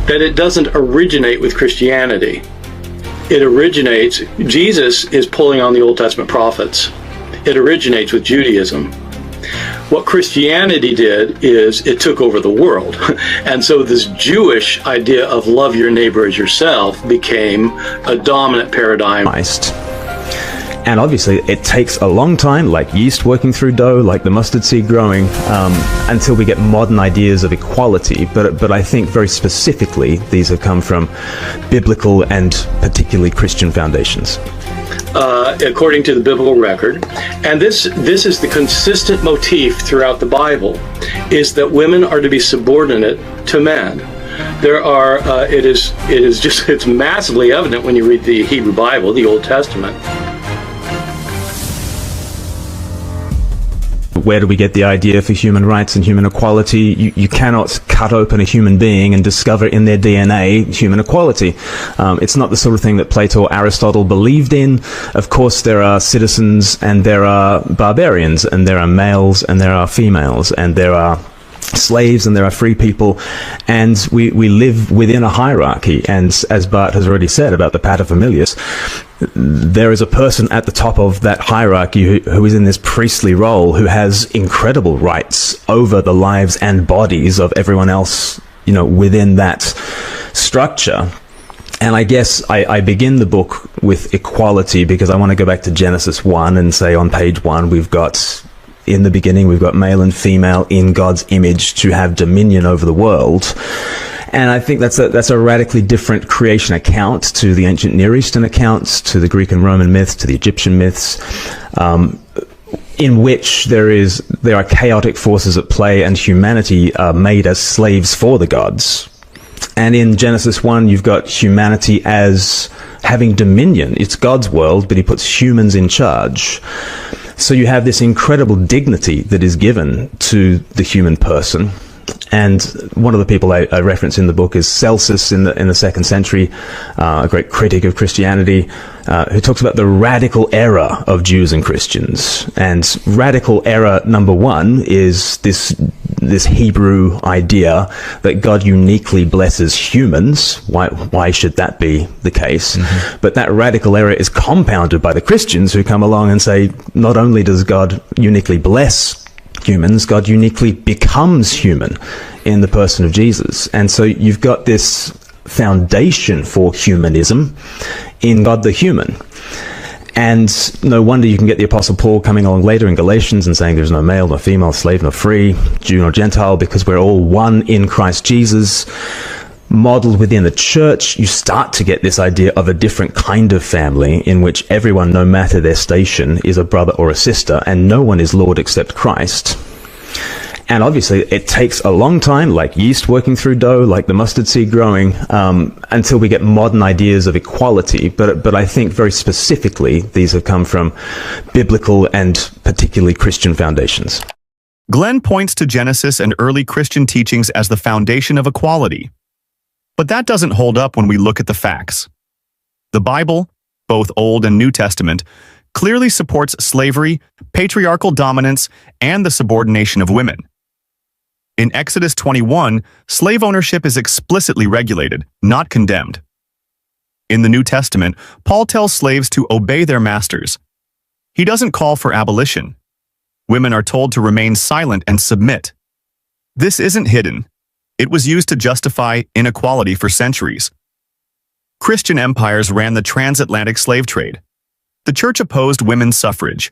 that it doesn't originate with Christianity. Jesus is pulling on the Old Testament prophets. It originates with Judaism. What Christianity did is it took over the world. And so this Jewish idea of love your neighbor as yourself became a dominant paradigm. And obviously it takes a long time, like yeast working through dough, like the mustard seed growing, until we get modern ideas of equality. But I think very specifically, these have come from biblical and particularly Christian foundations. According to the biblical record. And this is the consistent motif throughout the Bible, is that women are to be subordinate to men. It's massively evident when you read the Hebrew Bible, the Old Testament. Where do we get the idea for human rights and human equality? You cannot cut open a human being and discover in their DNA human equality. It's not the sort of thing that Plato or Aristotle believed in. Of course, there are citizens and there are barbarians, and there are males and there are females, and there are slaves and there are free people, and we live within a hierarchy. And as Bart has already said about the paterfamilias, there is a person at the top of that hierarchy who is in this priestly role, who has incredible rights over the lives and bodies of everyone else, within that structure. And I guess I begin the book with equality because I want to go back to Genesis 1 and say on page 1, in the beginning, we've got male and female in God's image to have dominion over the world. And I think that's a radically different creation account to the ancient Near Eastern accounts, to the Greek and Roman myths, to the Egyptian myths, in which there are chaotic forces at play and humanity are made as slaves for the gods. And in Genesis 1, you've got humanity as having dominion. It's God's world, but he puts humans in charge. So you have this incredible dignity that is given to the human person. And one of the people I reference in the book is Celsus in the 2nd century, a great critic of Christianity, who talks about the radical error of Jews and Christians. And radical error number 1 is this Hebrew idea that God uniquely blesses humans. Why should that be the case? Mm-hmm. But that radical error is compounded by the Christians who come along and say, not only does God uniquely bless humans, God uniquely becomes human in the person of Jesus. And so you've got this foundation for humanism in God the human. And no wonder you can get the Apostle Paul coming along later in Galatians and saying there's no male, nor female, slave, nor free, Jew nor Gentile, because we're all one in Christ Jesus. Modeled within the church, you start to get this idea of a different kind of family in which everyone, no matter their station, is a brother or a sister, and no one is Lord except Christ. And obviously, it takes a long time, like yeast working through dough, like the mustard seed growing, until we get modern ideas of equality. But I think very specifically, these have come from biblical and particularly Christian foundations. Glenn points to Genesis and early Christian teachings as the foundation of equality. But that doesn't hold up when we look at the facts. The Bible, both Old and New Testament, clearly supports slavery, patriarchal dominance, and the subordination of women. In Exodus 21, slave ownership is explicitly regulated, not condemned. In the New Testament, Paul tells slaves to obey their masters. He doesn't call for abolition. Women are told to remain silent and submit. This isn't hidden. It was used to justify inequality for centuries. Christian empires ran the transatlantic slave trade. The church opposed women's suffrage.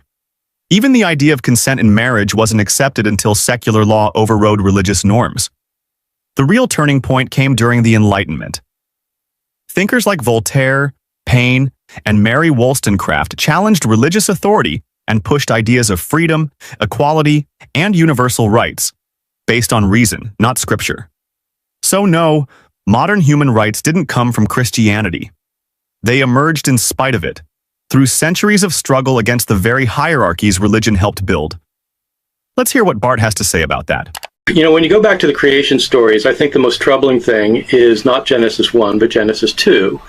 Even the idea of consent in marriage wasn't accepted until secular law overrode religious norms. The real turning point came during the Enlightenment. Thinkers like Voltaire, Paine, and Mary Wollstonecraft challenged religious authority and pushed ideas of freedom, equality, and universal rights, based on reason, not scripture. So no, modern human rights didn't come from Christianity. They emerged in spite of it, through centuries of struggle against the very hierarchies religion helped build. Let's hear what Bart has to say about that. When you go back to the creation stories, I think the most troubling thing is not Genesis 1, but Genesis 2,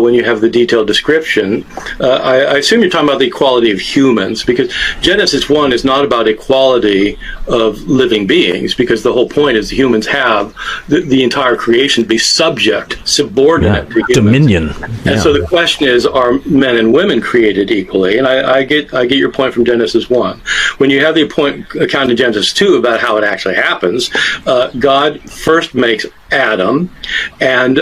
when you have the detailed description. I assume you're talking about the equality of humans, because Genesis 1 is not about equality of living beings, because the whole point is humans have the entire creation to be subordinate to humans. Dominion. And so the question is, are men and women created equally? And I get your point from Genesis 1. When you have the account in Genesis 2 about how it actually happens, God first makes Adam and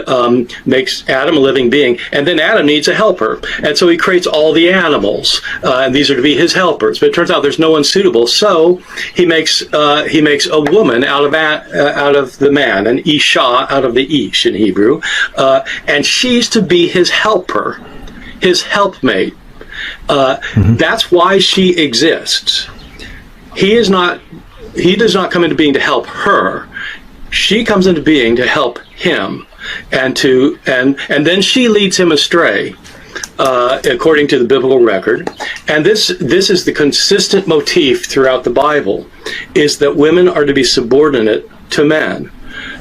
makes Adam a living being, and then Adam needs a helper, and so he creates all the animals, and these are to be his helpers. But it turns out there's no one suitable, so he makes a woman out of the man, an isha out of the ish in Hebrew, and she's to be his helper, his helpmate. That's why she exists. He does not come into being to help her. She comes into being to help him, and then she leads him astray, according to the biblical record. And this is the consistent motif throughout the Bible, is that women are to be subordinate to men.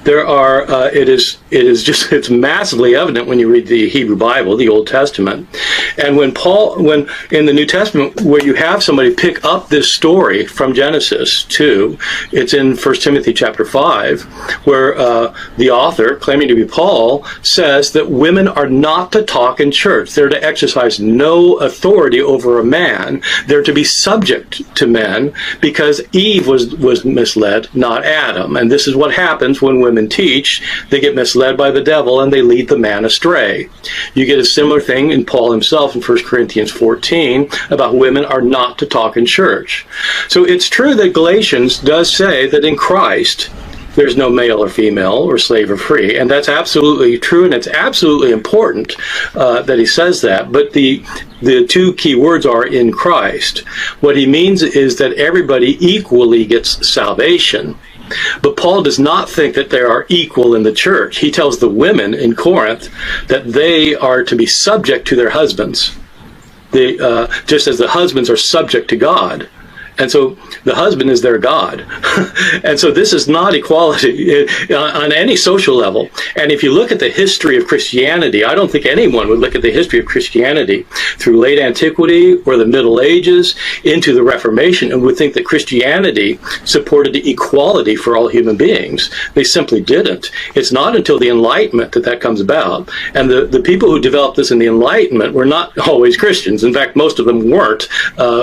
There are, it's massively evident when you read the Hebrew Bible, the Old Testament. And when in the New Testament, where you have somebody pick up this story from Genesis 2, it's in 1 Timothy chapter 5, where the author, claiming to be Paul, says that women are not to talk in church. They're to exercise no authority over a man. They're to be subject to men, because Eve was misled, not Adam. And this is what happens when women teach. They get misled by the devil and they lead the man astray. You get a similar thing in Paul himself in 1 Corinthians 14 about women are not to talk in church. So it's true that Galatians does say that in Christ there's no male or female or slave or free, and that's absolutely true, and it's absolutely important that he says that. But the two key words are in Christ. What he means is that everybody equally gets salvation. But Paul does not think that they are equal in the church. He tells the women in Corinth that they are to be subject to their husbands, just as the husbands are subject to God. And so the husband is their God. And so this is not equality on any social level. And if you look at the history of Christianity, I don't think anyone would look at the history of Christianity through late antiquity or the Middle Ages into the Reformation and would think that Christianity supported equality for all human beings. They simply didn't. It's not until the Enlightenment that comes about. And the people who developed this in the Enlightenment were not always Christians. In fact, most of them weren't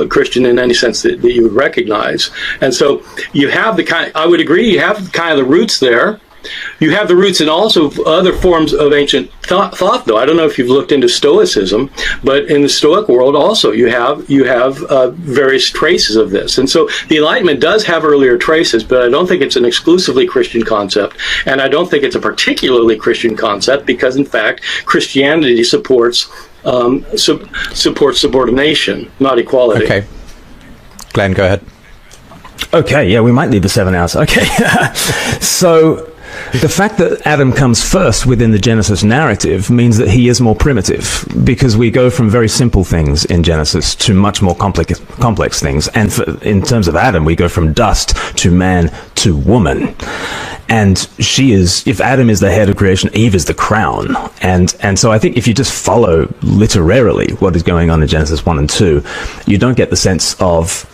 Christian in any sense that you would recognize. And so you have I would agree, you have kind of the roots there. You have the roots in also other forms of ancient thought, though. I don't know if you've looked into Stoicism, but in the Stoic world also you have various traces of this. And so the Enlightenment does have earlier traces, but I don't think it's an exclusively Christian concept, and I don't think it's a particularly Christian concept, because in fact Christianity supports subordination, not equality. Okay. Glenn, go ahead. Okay, yeah, we might need the 7 hours. Okay. So the fact that Adam comes first within the Genesis narrative means that he is more primitive, because we go from very simple things in Genesis to much more complex things. And in terms of Adam, we go from dust to man to woman. And if Adam is the head of creation, Eve is the crown. And so I think if you just follow literarily what is going on in Genesis 1 and 2, you don't get the sense of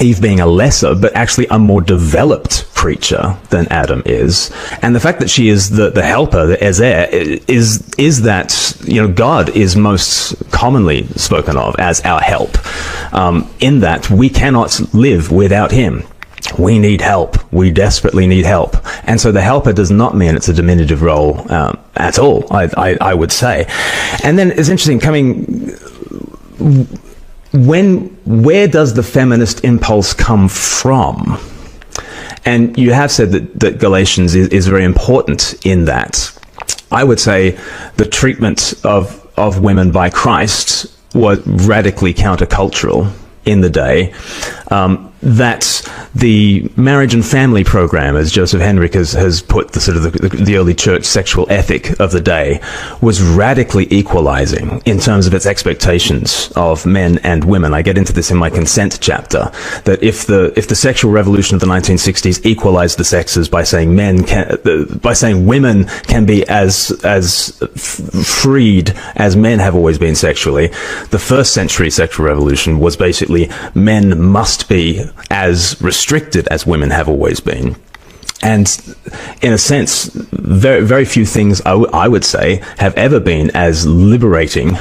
Eve being a lesser, but actually a more developed creature than Adam is. And the fact that she is the helper, the Ezer, is that, God is most commonly spoken of as our help, in that we cannot live without him. We need help. We desperately need help. And so the helper does not mean it's a diminutive role at all, I would say. And then it's interesting where does the feminist impulse come from? And you have said that Galatians is very important in that. I would say the treatment of women by Christ was radically countercultural in the day. that the marriage and family program, as Joseph Henrich has put the sort of the early church sexual ethic of the day, was radically equalizing in terms of its expectations of men and women. I get into this in my consent chapter, that if the sexual revolution of the 1960s equalized the sexes by saying women can be as freed as men have always been sexually, the first century sexual revolution was basically men must be as restricted as women have always been. And in a sense, very, very few things I would say have ever been as liberating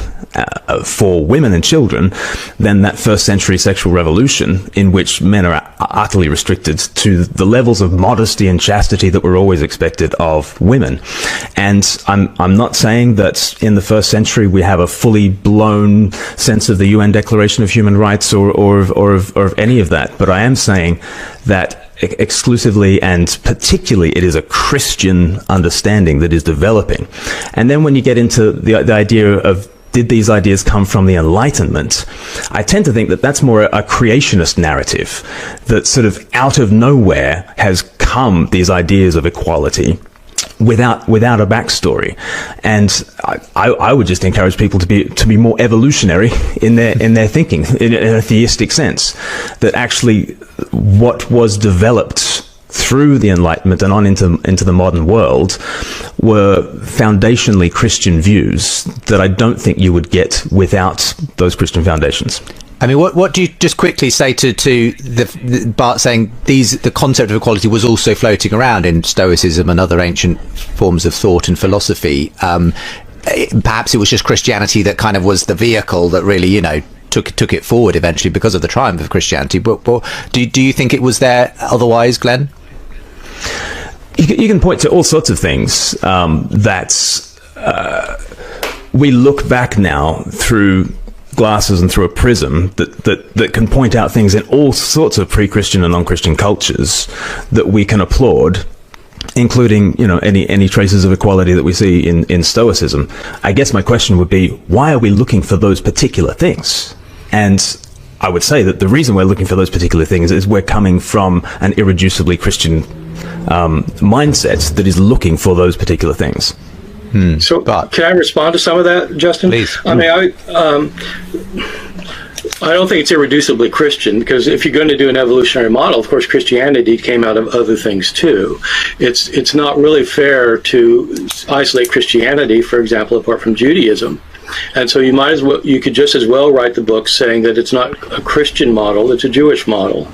for women and children than that first century sexual revolution, in which men are utterly restricted to the levels of modesty and chastity that were always expected of women. And I'm not saying that in the first century we have a fully blown sense of the UN Declaration of Human Rights or of any of that, but I am saying that exclusively and particularly it is a Christian understanding that is developing. And then when you get into the idea of, did these ideas come from the Enlightenment? I tend to think that that's more a creationist narrative, that sort of out of nowhere has come these ideas of equality without a backstory. And I would just encourage people to be more evolutionary in their thinking, in a theistic sense, that actually what was developed through the Enlightenment and on into the modern world were foundationally Christian views that I don't think you would get without those Christian foundations. I mean, what do you just quickly say to the Bart saying the concept of equality was also floating around in Stoicism and other ancient forms of thought and philosophy? Perhaps it was just Christianity that kind of was the vehicle that really, took it forward eventually because of the triumph of Christianity. But do you think it was there otherwise, Glenn? You can point to all sorts of things that we look back now through glasses and through a prism that can point out things in all sorts of pre-Christian and non-Christian cultures that we can applaud, including any traces of equality that we see in Stoicism. I guess my question would be, why are we looking for those particular things? And I would say that the reason we're looking for those particular things is we're coming from an irreducibly Christian mindset that is looking for those particular things. So can I respond to some of that, Justin? Please. I mean, I don't think it's irreducibly Christian, because if you're going to do an evolutionary model, of course, Christianity came out of other things too. It's not really fair to isolate Christianity, for example, apart from Judaism. And so you could just as well write the book saying that it's not a Christian model, it's a Jewish model.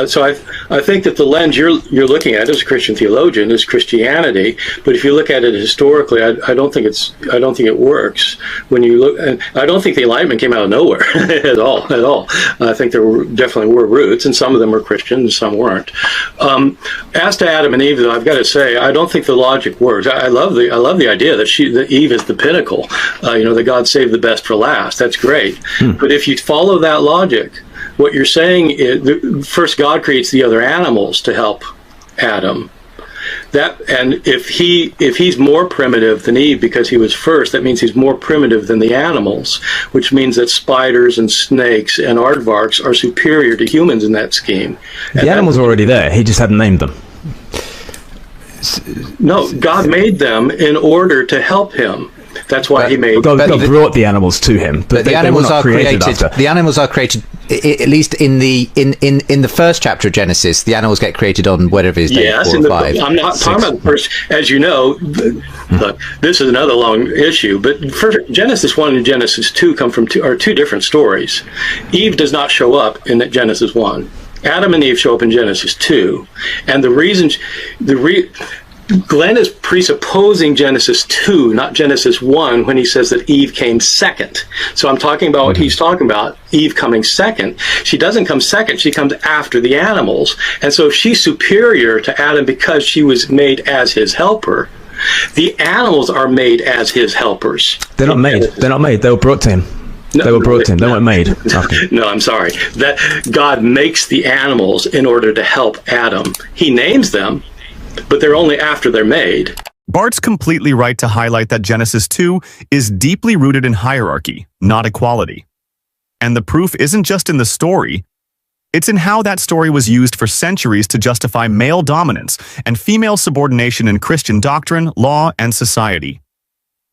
So I think that the lens you're looking at as a Christian theologian is Christianity, but if you look at it historically, I don't think it works. When you look, and I don't think the Enlightenment came out of nowhere at all. I think there definitely were roots, and some of them were Christian, and some weren't. As to Adam and Eve, though, I've got to say I don't think the logic works. I love the idea that Eve is the pinnacle. That God saved the best for last. That's great. But if you follow that logic, what you're saying is, first God creates the other animals to help Adam. And if he's more primitive than Eve because he was first, that means he's more primitive than the animals, which means that spiders and snakes and aardvarks are superior to humans in that scheme. The animals are already there. He just hadn't named them. No, God made them in order to help him. That's why he made. God brought the animals to him, but the animals are created. After. The animals are created, at least in the first chapter of Genesis. The animals get created on whatever it is, day 4 or 5. I'm not talking about the first. As you know, look, this is another long issue. But Genesis 1 and Genesis 2 come from two different stories. Eve does not show up in Genesis 1. Adam and Eve show up in Genesis 2, and Glenn is presupposing Genesis 2, not Genesis 1, when he says that Eve came second. So I'm talking about what he's talking about, Eve coming second. She doesn't come second, she comes after the animals. And so she's superior to Adam because she was made as his helper. The animals are made as his helpers. They're not made. They were brought to him. They were brought to him. They weren't made. Okay. No, I'm sorry. That God makes the animals in order to help Adam. He names them, but they're only after they're made. Bart's completely right to highlight that Genesis 2 is deeply rooted in hierarchy, not equality. And the proof isn't just in the story, It's in how that story was used for centuries to justify male dominance and female subordination in Christian doctrine, law, and society.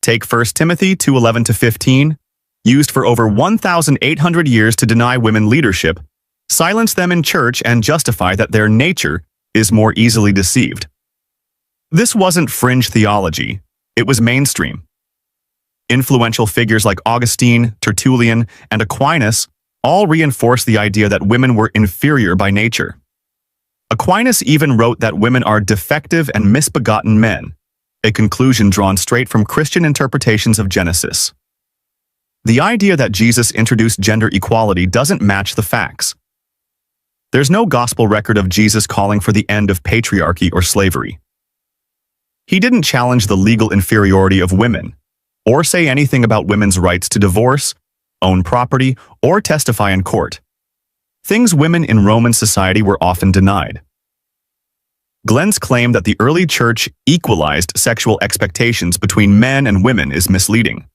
Take 1 Timothy 2:11-15, used for over 1,800 years to deny women leadership, silence them in church, and justify that their nature is more easily deceived. This wasn't fringe theology, it was mainstream. Influential figures like Augustine, Tertullian, and Aquinas all reinforce the idea that women were inferior by nature. Aquinas even wrote that women are defective and misbegotten men, a conclusion drawn straight from Christian interpretations of Genesis. The idea that Jesus introduced gender equality doesn't match the facts. There's no gospel record of Jesus calling for the end of patriarchy or slavery. He didn't challenge the legal inferiority of women, or say anything about women's rights to divorce, own property, or testify in court. Things women in Roman society were often denied. Glenn's claim that the early church equalized sexual expectations between men and women is misleading.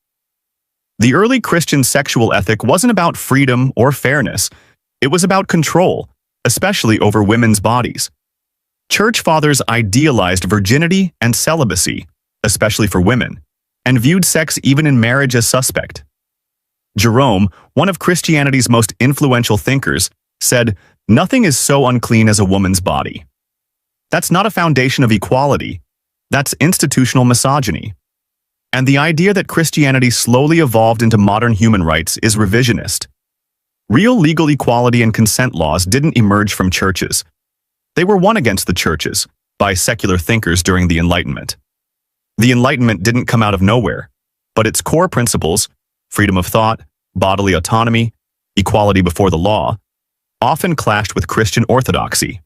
The early Christian sexual ethic wasn't about freedom or fairness. It was about control, especially over women's bodies. Church fathers idealized virginity and celibacy, especially for women, and viewed sex even in marriage as suspect. Jerome, one of Christianity's most influential thinkers, said, "Nothing is so unclean as a woman's body." That's not a foundation of equality. That's institutional misogyny. And the idea that Christianity slowly evolved into modern human rights is revisionist. Real legal equality and consent laws didn't emerge from churches. They were won against the churches by secular thinkers during the Enlightenment. The Enlightenment didn't come out of nowhere, but its core principles, freedom of thought, bodily autonomy, equality before the law, often clashed with Christian orthodoxy.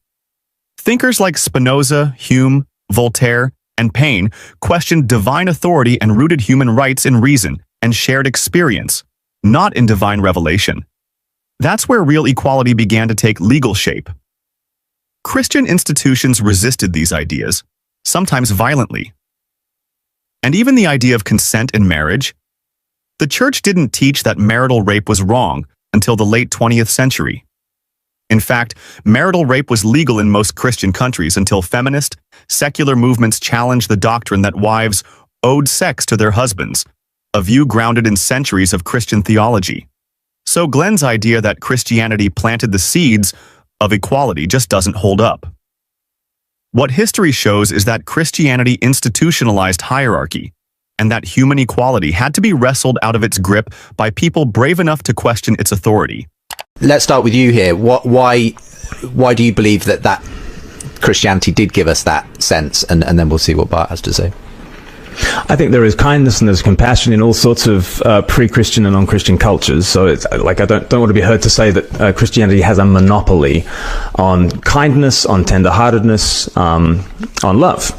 Thinkers like Spinoza, Hume, Voltaire, and Paine questioned divine authority and rooted human rights in reason and shared experience, not in divine revelation. That's where real equality began to take legal shape. Christian institutions resisted these ideas, sometimes violently. And even the idea of consent in marriage. The church didn't teach that marital rape was wrong until the late 20th century. In fact, marital rape was legal in most Christian countries until feminist, secular movements challenged the doctrine that wives owed sex to their husbands, a view grounded in centuries of Christian theology. So Glenn's idea that Christianity planted the seeds of equality just doesn't hold up. What history shows is that Christianity institutionalized hierarchy, and that human equality had to be wrestled out of its grip by people brave enough to question its authority. Let's start with you here. Why do you believe that Christianity did give us that sense? And then we'll see what Bart has to say. I think there is kindness and there's compassion in all sorts of pre-Christian and non-Christian cultures. So it's like I don't want to be heard to say that Christianity has a monopoly on kindness, on tender-heartedness, on love.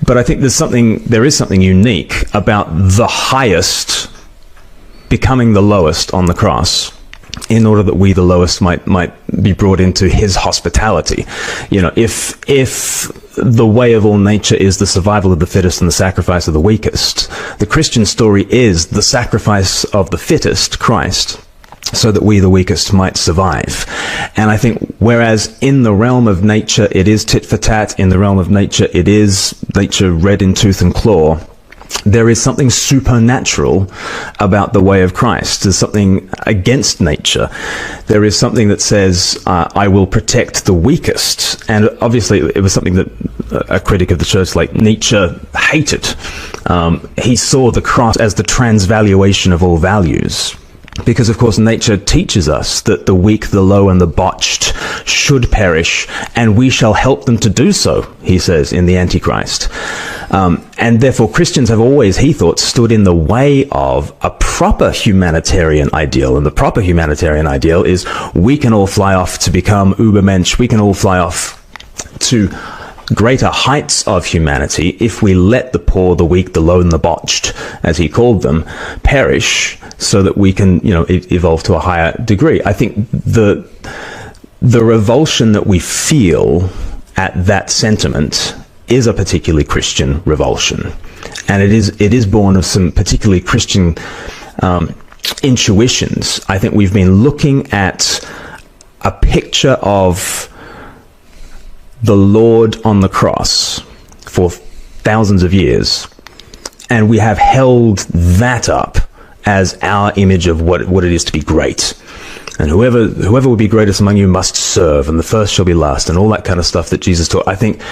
But I think there is something unique about the highest becoming the lowest on the cross, in order that we, the lowest, might be brought into his hospitality. You know, if the way of all nature is the survival of the fittest and the sacrifice of the weakest, the Christian story is the sacrifice of the fittest, Christ, so that we, the weakest, might survive. And I think whereas in the realm of nature it is tit for tat, in the realm of nature it is nature red in tooth and claw, there is something supernatural about the way of Christ. There's something against nature. There is something that says, I will protect the weakest. And obviously it was something that a critic of the church like Nietzsche hated. He saw the cross as the transvaluation of all values. Because, of course, nature teaches us that the weak, the low, and the botched should perish, and we shall help them to do so, he says in the Antichrist. And therefore, Christians have always, he thought, stood in the way of a proper humanitarian ideal. And the proper humanitarian ideal is we can all fly off to become Ubermensch. We can all fly off to greater heights of humanity if we let the poor, the weak, the low, and the botched, as he called them, perish, so that we can, evolve to a higher degree. I think the revulsion that we feel at that sentiment is a particularly Christian revulsion, and it is born of some particularly Christian intuitions. I think we've been looking at a picture of the Lord on the cross for thousands of years, and we have held that up as our image of what it is to be great. And whoever will be greatest among you must serve, and the first shall be last, and all that kind of stuff that Jesus taught. I think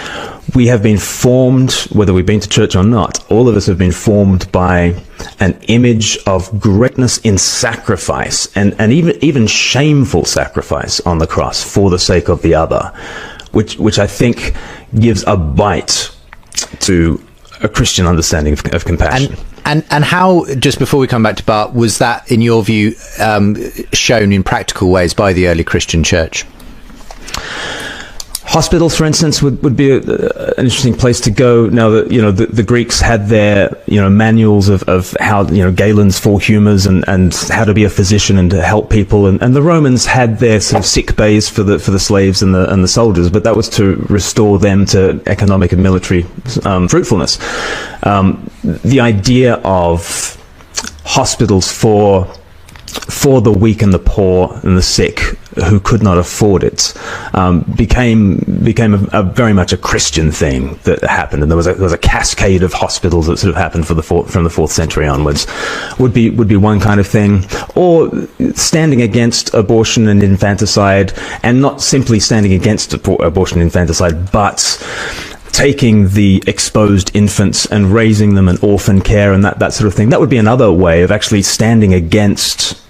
we have been formed, whether we've been to church or not, all of us have been formed by an image of greatness in sacrifice, and even shameful sacrifice on the cross for the sake of the other, which I think gives a bite to a Christian understanding of compassion. And how, just before we come back to Bart, was that, in your view, shown in practical ways by the early Christian church? Hospitals, for instance, would be an interesting place to go. Now that the Greeks had their manuals of how Galen's four humours and how to be a physician and to help people, and the Romans had their sort of sick bays for the slaves and the soldiers, but that was to restore them to economic and military fruitfulness. The idea of hospitals for the weak and the poor and the sick who could not afford it became a very much a Christian thing that happened, and there was a cascade of hospitals that sort of happened from the 4th century onwards. Would be one kind of thing, or standing against abortion and infanticide, and not simply standing against abortion and infanticide, but taking the exposed infants and raising them in orphan care and that sort of thing. That would be another way of actually standing against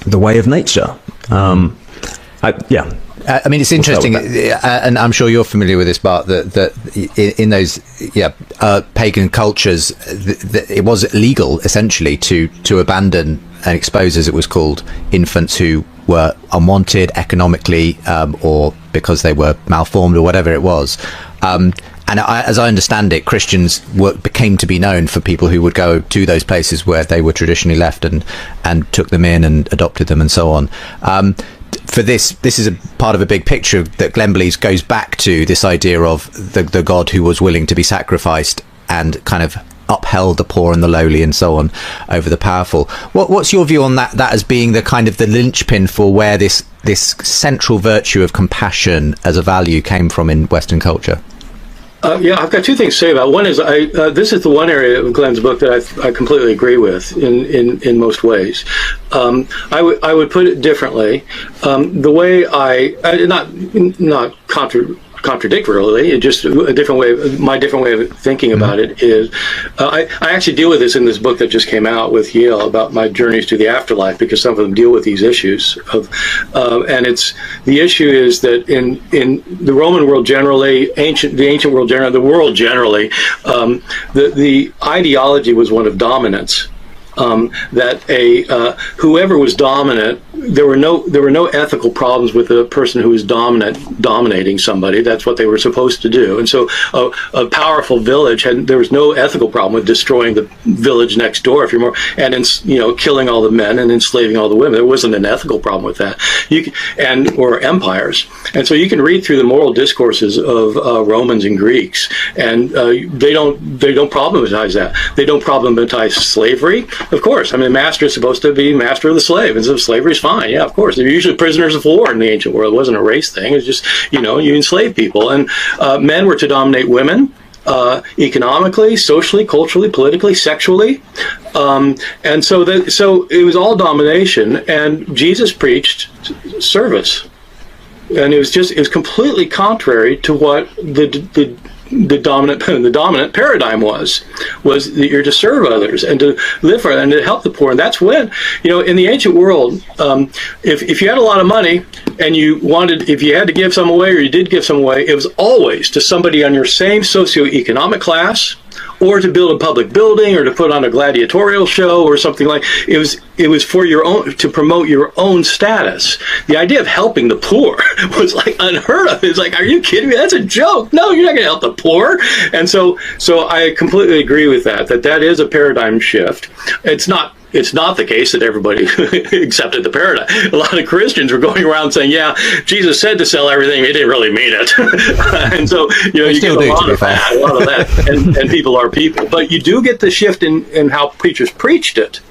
the way of nature. I mean, it's interesting, and I'm sure you're familiar with this, Bart, that in those pagan cultures, it was legal, essentially, to abandon and expose, as it was called, infants who were unwanted economically, or because they were malformed or whatever it was. And as I understand it, Christians became to be known for people who would go to those places where they were traditionally left and took them in and adopted them and so on. For this is a part of a big picture that Glenn believes goes back to this idea of the God who was willing to be sacrificed and kind of upheld the poor and the lowly and so on over the powerful. What's your view on that as being the kind of the linchpin for where this central virtue of compassion as a value came from in Western culture? I've got two things to say about it. One is this is the one area of Glenn's book that I completely agree with in most ways. I would put it differently. The way not contradictorily, just a different way. My different way of thinking about it is, I actually deal with this in this book that just came out with Yale about my journeys to the afterlife, because some of them deal with these issues and the issue is that in the Roman world generally, the ancient world generally, the world generally, the ideology was one of dominance. That whoever was dominant, there were no ethical problems with the person who was dominating somebody. That's what they were supposed to do. And so a powerful village there was no ethical problem with destroying the village next door, if you're more, and killing all the men and enslaving all the women. There wasn't an ethical problem with that. Or empires. And so you can read through the moral discourses of Romans and Greeks, and they don't problematize that. They don't problematize slavery. Of course, I mean, the master is supposed to be master of the slave, and so slavery is fine. Yeah, of course. They're usually prisoners of war in the ancient world. It wasn't a race thing. It's just, you enslave people. And men were to dominate women economically, socially, culturally, politically, sexually. And so it was all domination, and Jesus preached service. And it was completely contrary to what the dominant paradigm was that you're to serve others and to live for and to help the poor. And that's when, in the ancient world, if you had a lot of money and if you had to give some away or you did give some away, it was always to somebody on your same socioeconomic class, or to build a public building, or to put on a gladiatorial show, or something like. It was for your own, to promote your own status. The idea of helping the poor was like unheard of. It's like, are you kidding me? That's a joke. No, you're not going to help the poor. And so I completely agree with that is a paradigm shift. It's not the case that everybody accepted the paradigm. A lot of Christians were going around saying, yeah, Jesus said to sell everything. He didn't really mean it. And so, you get a lot of that. And people are people. But you do get the shift in how preachers preached it.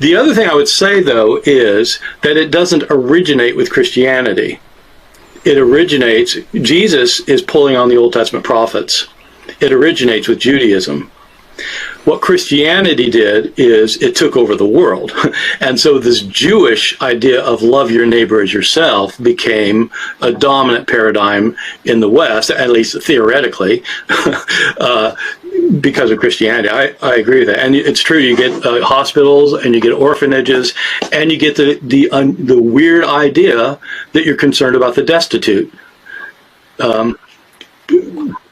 The other thing I would say, though, is that it doesn't originate with Christianity. It originates, Jesus is pulling on the Old Testament prophets. It originates with Judaism. What Christianity did is it took over the world. And so this Jewish idea of love your neighbor as yourself became a dominant paradigm in the West, at least theoretically, because of Christianity. I agree with that. And it's true, you get hospitals and you get orphanages and you get the weird idea that you're concerned about the destitute.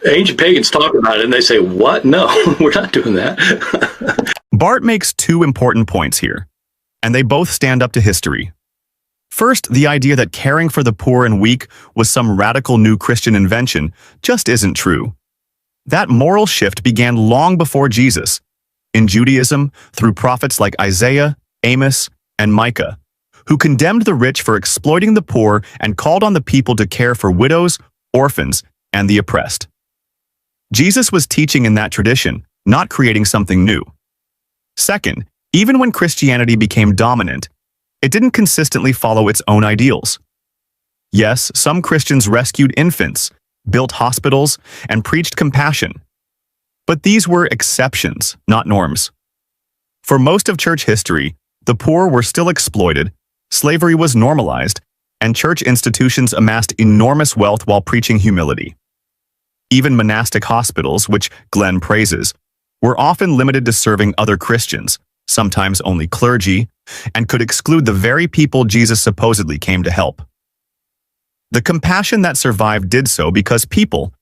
Ancient pagans talk about it and they say, what? No, we're not doing that. Bart makes two important points here, and they both stand up to history. First, the idea that caring for the poor and weak was some radical new Christian invention just isn't true. That moral shift began long before Jesus, in Judaism through prophets like Isaiah, Amos, and Micah, who condemned the rich for exploiting the poor and called on the people to care for widows, orphans, and the oppressed. Jesus was teaching in that tradition, not creating something new. Second, even when Christianity became dominant, it didn't consistently follow its own ideals. Yes, some Christians rescued infants, built hospitals, and preached compassion. But these were exceptions, not norms. For most of church history, the poor were still exploited, slavery was normalized, and church institutions amassed enormous wealth while preaching humility. Even monastic hospitals, which Glenn praises, were often limited to serving other Christians, sometimes only clergy, and could exclude the very people Jesus supposedly came to help. The compassion that survived did so because people,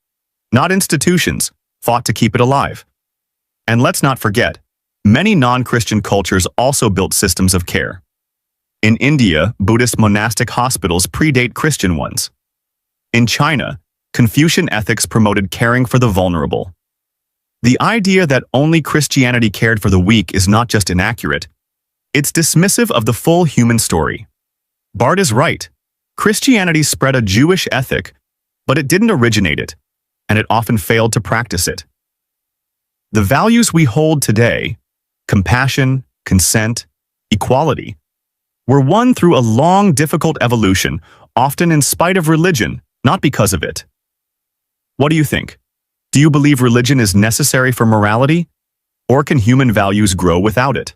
not institutions, fought to keep it alive. And let's not forget, many non-Christian cultures also built systems of care. In India, Buddhist monastic hospitals predate Christian ones. In China, Confucian ethics promoted caring for the vulnerable. The idea that only Christianity cared for the weak is not just inaccurate, it's dismissive of the full human story. Bart is right. Christianity spread a Jewish ethic, but it didn't originate it, and it often failed to practice it. The values we hold today, compassion, consent, equality, were won through a long, difficult evolution, often in spite of religion, not because of it. What do you think? Do you believe religion is necessary for morality, or can human values grow without it?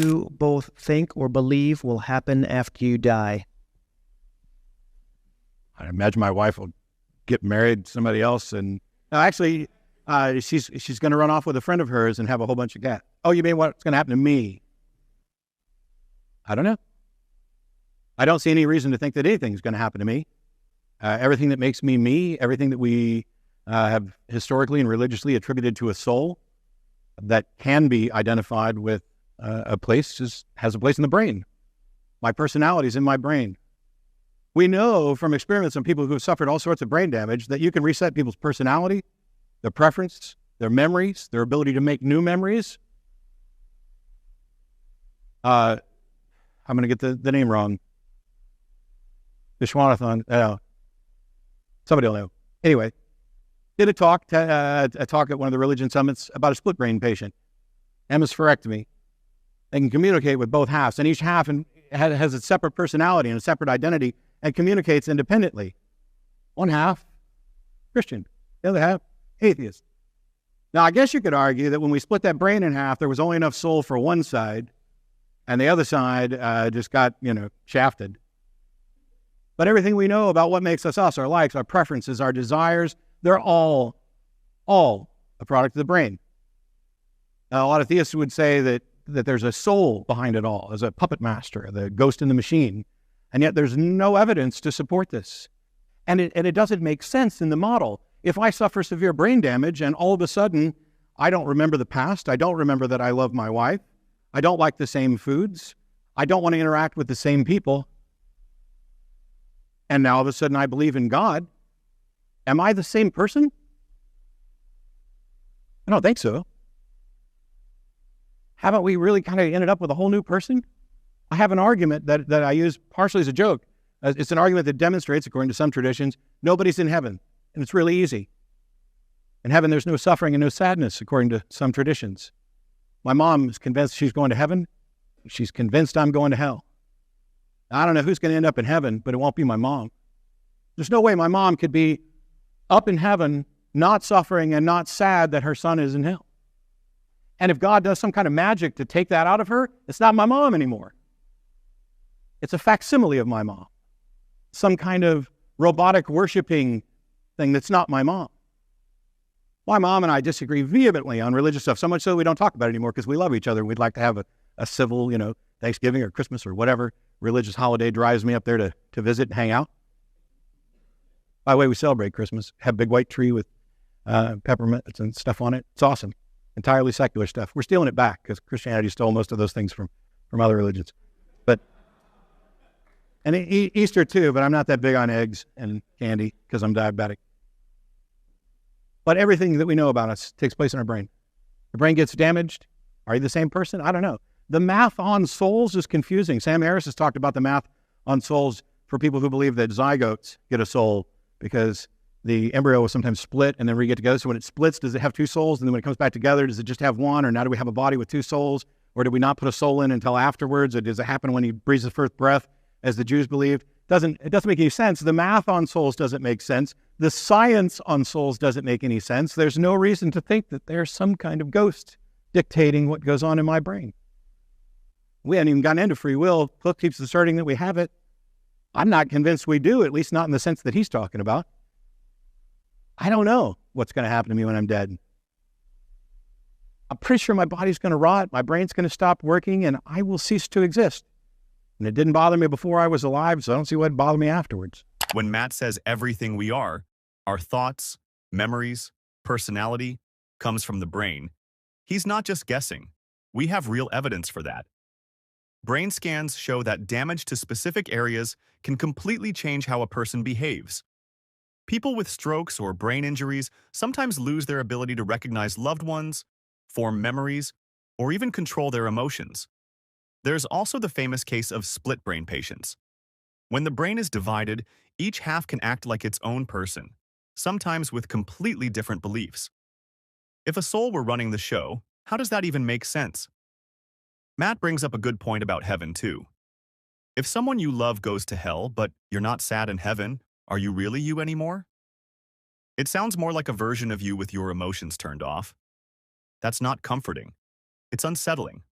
You both think or believe will happen after you die? I imagine my wife will get married to somebody else, and actually, she's going to run off with a friend of hers and have a whole bunch of cats. Oh, you mean what's going to happen to me? I don't know. I don't see any reason to think that anything's going to happen to me. Everything that makes me me, everything that we have historically and religiously attributed to a soul that can be identified with a place has a place in the brain. My personality is in my brain. We know from experiments on people who have suffered all sorts of brain damage that you can reset people's personality, their preference, their memories, their ability to make new memories. I'm going to get the name wrong. Vishwanathan. Somebody will know. Anyway, did a talk at one of the religion summits about a split brain patient, hemispherectomy. They can communicate with both halves, and each half has a separate personality and a separate identity and communicates independently. One half, Christian. The other half, atheist. Now, I guess you could argue that when we split that brain in half, there was only enough soul for one side, and the other side just got, shafted. But everything we know about what makes us us, our likes, our preferences, our desires, they're all a product of the brain. Now, a lot of theists would say that there's a soul behind it all, as a puppet master, the ghost in the machine. And yet there's no evidence to support this. And it doesn't make sense in the model. If I suffer severe brain damage and all of a sudden I don't remember the past, I don't remember that I love my wife, I don't like the same foods, I don't want to interact with the same people, and now all of a sudden I believe in God, am I the same person? I don't think so. Haven't we really kind of ended up with a whole new person? I have an argument that I use partially as a joke. It's an argument that demonstrates, according to some traditions, nobody's in heaven, and it's really easy. In heaven, there's no suffering and no sadness, according to some traditions. My mom is convinced she's going to heaven. She's convinced I'm going to hell. I don't know who's going to end up in heaven, but it won't be my mom. There's no way my mom could be up in heaven, not suffering and not sad that her son is in hell. And if God does some kind of magic to take that out of her, it's not my mom anymore. It's a facsimile of my mom. Some kind of robotic worshiping thing that's not my mom. My mom and I disagree vehemently on religious stuff, so much so we don't talk about it anymore because we love each other and we'd like to have a civil, Thanksgiving or Christmas or whatever religious holiday drives me up there to visit and hang out. By the way, we celebrate Christmas, have a big white tree with peppermints and stuff on it. It's awesome. Entirely secular stuff. We're stealing it back because Christianity stole most of those things from other religions. And Easter too, but I'm not that big on eggs and candy because I'm diabetic. But everything that we know about us takes place in our brain. The brain gets damaged. Are you the same person? I don't know. The math on souls is confusing. Sam Harris has talked about the math on souls for people who believe that zygotes get a soul because the embryo will sometimes split and then we get together. So when it splits, does it have two souls? And then when it comes back together, does it just have one? Or now do we have a body with two souls? Or do we not put a soul in until afterwards? Or does it happen when he breathes his first breath, as the Jews believed? It doesn't make any sense. The math on souls doesn't make sense. The science on souls doesn't make any sense. There's no reason to think that there's some kind of ghost dictating what goes on in my brain. We haven't even gotten into free will. Cliff keeps asserting that we have it. I'm not convinced we do, at least not in the sense that he's talking about. I don't know what's going to happen to me when I'm dead. I'm pretty sure my body's going to rot, my brain's going to stop working, and I will cease to exist. And it didn't bother me before I was alive, so I don't see what'd bother me afterwards. When Matt says everything we are, our thoughts, memories, personality, comes from the brain, he's not just guessing. We have real evidence for that. Brain scans show that damage to specific areas can completely change how a person behaves. People with strokes or brain injuries sometimes lose their ability to recognize loved ones, form memories, or even control their emotions. There's also the famous case of split brain patients. When the brain is divided, each half can act like its own person, sometimes with completely different beliefs. If a soul were running the show, how does that even make sense? Matt brings up a good point about heaven, too. If someone you love goes to hell, but you're not sad in heaven, are you really you anymore? It sounds more like a version of you with your emotions turned off. That's not comforting. It's unsettling.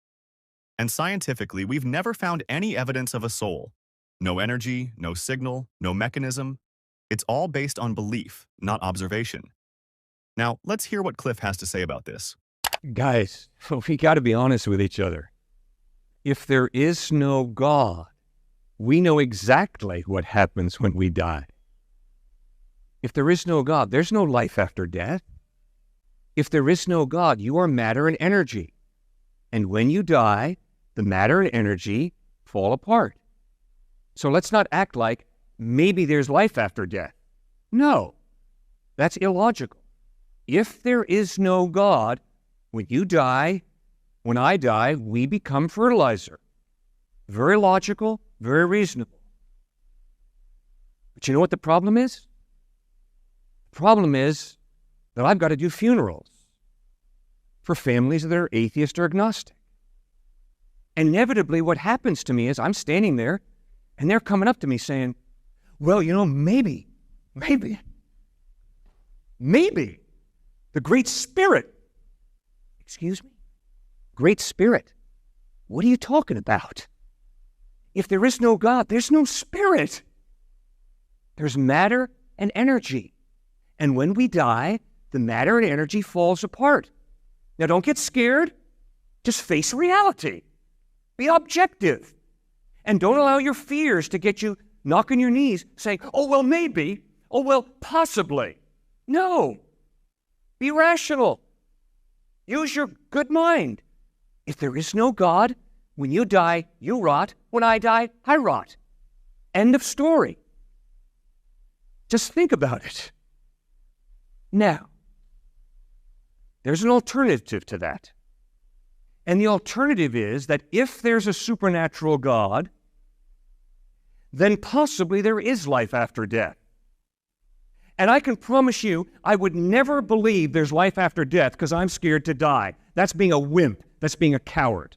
And scientifically, we've never found any evidence of a soul. No energy, no signal, no mechanism. It's all based on belief, not observation. Now, let's hear what Cliff has to say about this. Guys, we got to be honest with each other. If there is no God, we know exactly what happens when we die. If there is no God, there's no life after death. If there is no God, you are matter and energy. And when you die, the matter and energy fall apart. So let's not act like maybe there's life after death. No, that's illogical. If there is no God, when you die, when I die, we become fertilizer. Very logical, very reasonable. But you know what the problem is? The problem is that I've got to do funerals for families that are atheist or agnostic. Inevitably, what happens to me is I'm standing there and they're coming up to me saying, well, maybe, the Great Spirit. Excuse me? Great Spirit? What are you talking about? If there is no God, there's no spirit. There's matter and energy. And when we die, the matter and energy falls apart. Now, don't get scared. Just face reality. Be objective. And don't allow your fears to get you knocking your knees saying, oh, well, maybe. Oh, well, possibly. No. Be rational. Use your good mind. If there is no God, when you die, you rot. When I die, I rot. End of story. Just think about it. Now, there's an alternative to that. And the alternative is that if there's a supernatural God, then possibly there is life after death. And I can promise you, I would never believe there's life after death because I'm scared to die. That's being a wimp. That's being a coward.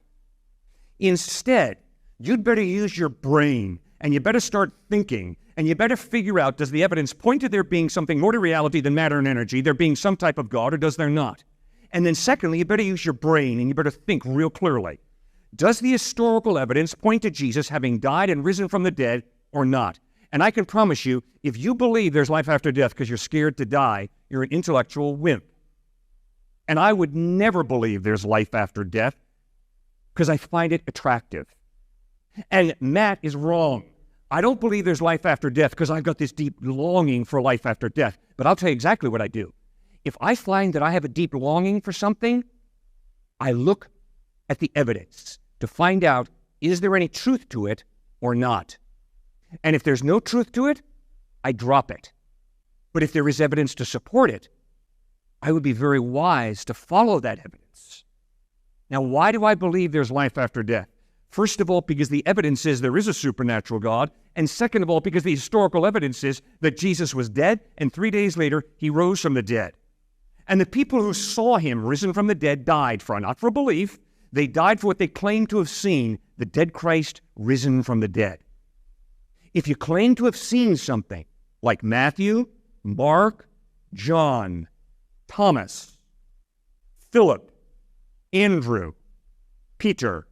Instead, you'd better use your brain and you better start thinking And you better figure out, does the evidence point to there being something more to reality than matter and energy, there being some type of God, or does there not? And then secondly, you better use your brain and you better think real clearly. Does the historical evidence point to Jesus having died and risen from the dead or not? And I can promise you, if you believe there's life after death because you're scared to die, you're an intellectual wimp. And I would never believe there's life after death because I find it attractive. And Matt is wrong. I don't believe there's life after death because I've got this deep longing for life after death. But I'll tell you exactly what I do. If I find that I have a deep longing for something, I look at the evidence to find out, is there any truth to it or not? And if there's no truth to it, I drop it. But if there is evidence to support it, I would be very wise to follow that evidence. Now, why do I believe there's life after death? First of all, because the evidence says there is a supernatural God. And second of all, because the historical evidence is that Jesus was dead, and 3 days later, he rose from the dead. And the people who saw him risen from the dead died not for belief. They died for what they claimed to have seen, the dead Christ risen from the dead. If you claim to have seen something like Matthew, Mark, John, Thomas, Philip, Andrew, Peter,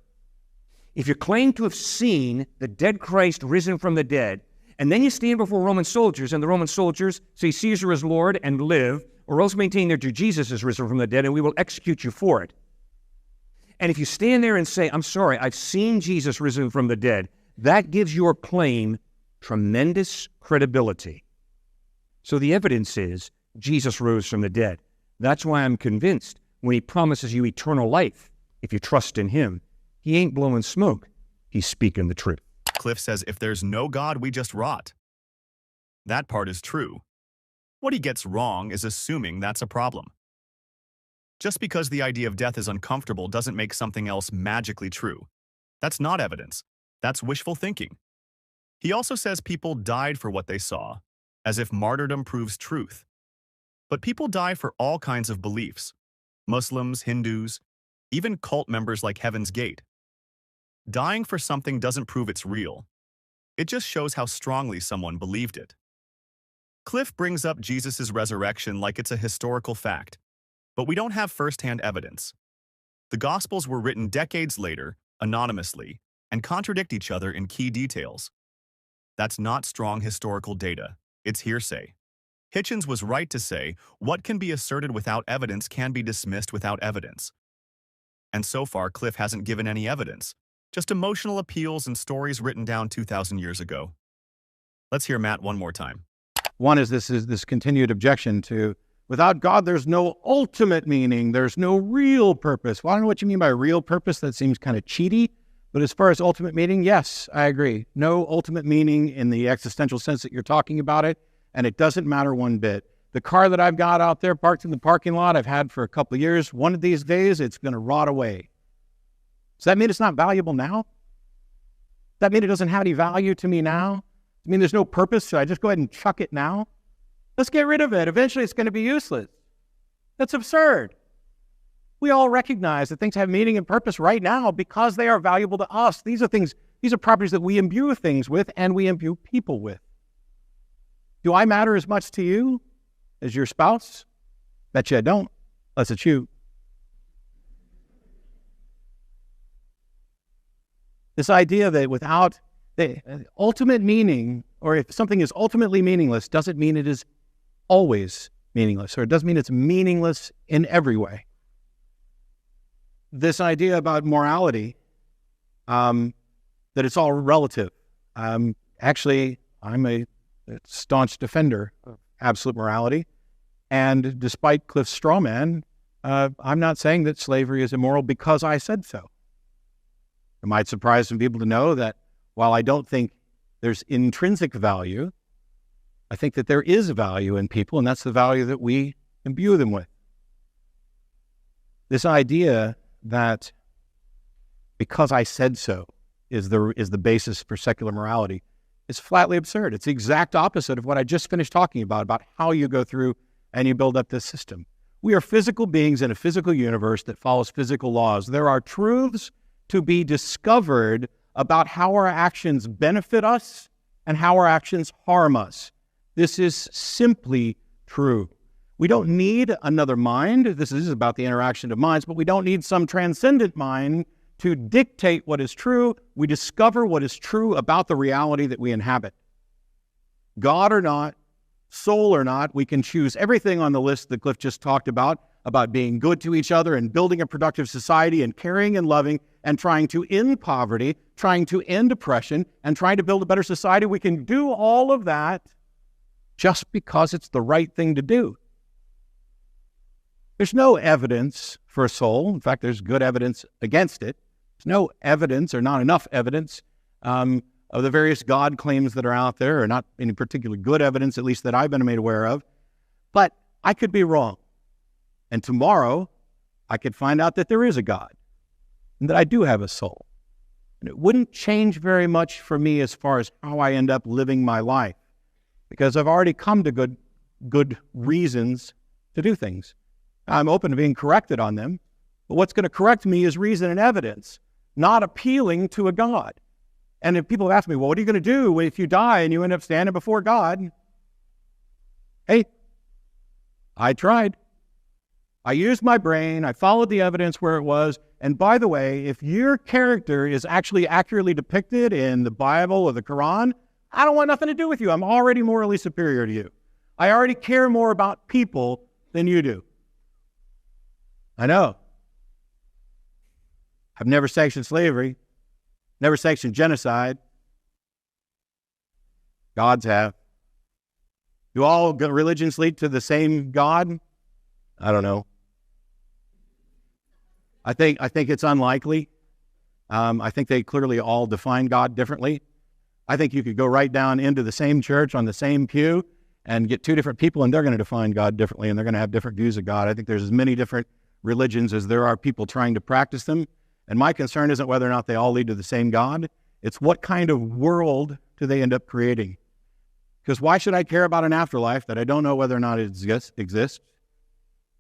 if you claim to have seen the dead Christ risen from the dead, and then you stand before Roman soldiers, and the Roman soldiers say Caesar is Lord and live, or else maintain that Jesus is risen from the dead, and we will execute you for it. And if you stand there and say, I'm sorry, I've seen Jesus risen from the dead, that gives your claim tremendous credibility. So the evidence is Jesus rose from the dead. That's why I'm convinced when he promises you eternal life, if you trust in him, he ain't blowing smoke. He's speaking the truth. Cliff says if there's no God, we just rot. That part is true. What he gets wrong is assuming that's a problem. Just because the idea of death is uncomfortable doesn't make something else magically true. That's not evidence. That's wishful thinking. He also says people died for what they saw, as if martyrdom proves truth. But people die for all kinds of beliefs. Muslims, Hindus, even cult members like Heaven's Gate. Dying for something doesn't prove it's real. It just shows how strongly someone believed it. Cliff brings up Jesus' resurrection like it's a historical fact, but we don't have first-hand evidence. The Gospels were written decades later, anonymously, and contradict each other in key details. That's not strong historical data. It's hearsay. Hitchens was right to say, what can be asserted without evidence can be dismissed without evidence. And so far, Cliff hasn't given any evidence, just emotional appeals and stories written down 2,000 years ago. Let's hear Matt one more time. One is this continued objection to, without God, there's no ultimate meaning. There's no real purpose. Well, I don't know what you mean by real purpose. That seems kind of cheaty. But as far as ultimate meaning, yes, I agree. No ultimate meaning in the existential sense that you're talking about it. And it doesn't matter one bit. The car that I've got out there parked in the parking lot, I've had for a couple of years. One of these days, it's going to rot away. Does that mean it's not valuable now? Does that mean it doesn't have any value to me now? Does it mean there's no purpose? Should I just go ahead and chuck it now? Let's get rid of it. Eventually, it's going to be useless. That's absurd. We all recognize that things have meaning and purpose right now because they are valuable to us. These are properties that we imbue things with and we imbue people with. Do I matter as much to you as your spouse? Bet you I don't, unless it's you. This idea that without the ultimate meaning, or if something is ultimately meaningless, doesn't mean it is always meaningless, or it doesn't mean it's meaningless in every way. This idea about morality, that it's all relative. Actually, I'm a staunch defender of absolute morality. And despite Cliff's straw man, I'm not saying that slavery is immoral because I said so. It might surprise some people to know that while I don't think there's intrinsic value, I think that there is value in people, and that's the value that we imbue them with. This idea that because I said so is the basis for secular morality is flatly absurd. It's the exact opposite of what I just finished talking about how you go through and you build up this system. We are physical beings in a physical universe that follows physical laws. There are truths to be discovered about how our actions benefit us and how our actions harm us. This is simply true. We don't need another mind. This is about the interaction of minds, but we don't need some transcendent mind to dictate what is true. We discover what is true about the reality that we inhabit. God or not, soul or not, we can choose everything on the list that Cliff just talked about being good to each other and building a productive society and caring and loving and trying to end poverty, trying to end oppression, and trying to build a better society. We can do all of that just because it's the right thing to do. There's no evidence for a soul. In fact, there's good evidence against it. There's no evidence, or not enough evidence, of the various God claims that are out there, or not any particular good evidence, at least that I've been made aware of. But I could be wrong. And tomorrow, I could find out that there is a God and that I do have a soul. And it wouldn't change very much for me as far as how I end up living my life, because I've already come to good reasons to do things. I'm open to being corrected on them, but what's going to correct me is reason and evidence, not appealing to a God. And if people ask me, well, what are you going to do if you die and you end up standing before God? Hey, I tried. I used my brain. I followed the evidence where it was. And by the way, if your character is actually accurately depicted in the Bible or the Quran, I don't want nothing to do with you. I'm already morally superior to you. I already care more about people than you do. I know. I've never sanctioned slavery, never sanctioned genocide. Gods have. Do all religions lead to the same God? I don't know. I think it's unlikely. I think they clearly all define God differently. I think you could go right down into the same church on the same pew and get two different people, and they're going to define God differently, and they're going to have different views of God. I think there's as many different religions as there are people trying to practice them. And my concern isn't whether or not they all lead to the same God. It's what kind of world do they end up creating? Because why should I care about an afterlife that I don't know whether or not it exists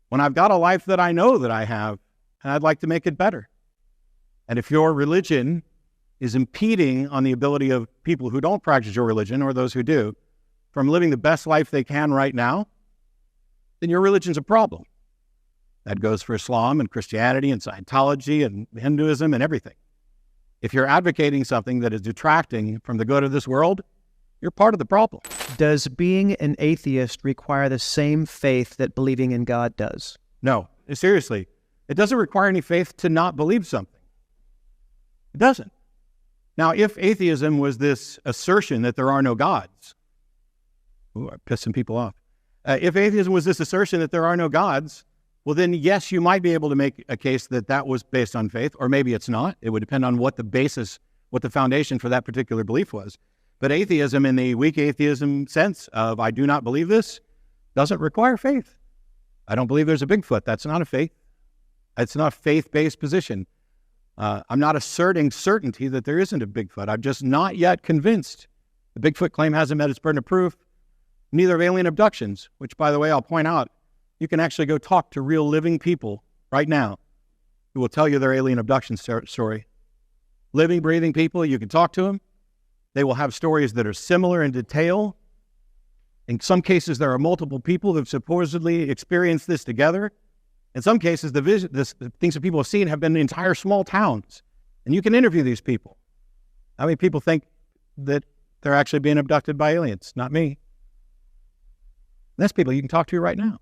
when I've got a life that I know that I have, and I'd like to make it better? And if your religion is impeding on the ability of people who don't practice your religion, or those who do, from living the best life they can right now, then your religion's a problem. That goes for Islam and Christianity and Scientology and Hinduism and everything. If you're advocating something that is detracting from the good of this world, you're part of the problem. Does being an atheist require the same faith that believing in God does? No, seriously. It doesn't require any faith to not believe something. It doesn't. Now, if atheism was this assertion that there are no gods, ooh, I'm pissing people off. If atheism was this assertion that there are no gods, well, then, yes, you might be able to make a case that that was based on faith, or maybe it's not. It would depend on what the basis, what the foundation for that particular belief was. But atheism, in the weak atheism sense of I do not believe this, doesn't require faith. I don't believe there's a Bigfoot. That's not a faith. It's not a faith-based position. I'm not asserting certainty that there isn't a Bigfoot. I'm just not yet convinced. The Bigfoot claim hasn't met its burden of proof. Neither have alien abductions, which, by the way, I'll point out, you can actually go talk to real living people right now who will tell you their alien abduction story. Living, breathing people, you can talk to them. They will have stories that are similar in detail. In some cases, there are multiple people who have supposedly experienced this together. In some cases, the things that people have seen have been entire small towns. And you can interview these people. How many people think that they're actually being abducted by aliens? Not me. And that's people you can talk to right now.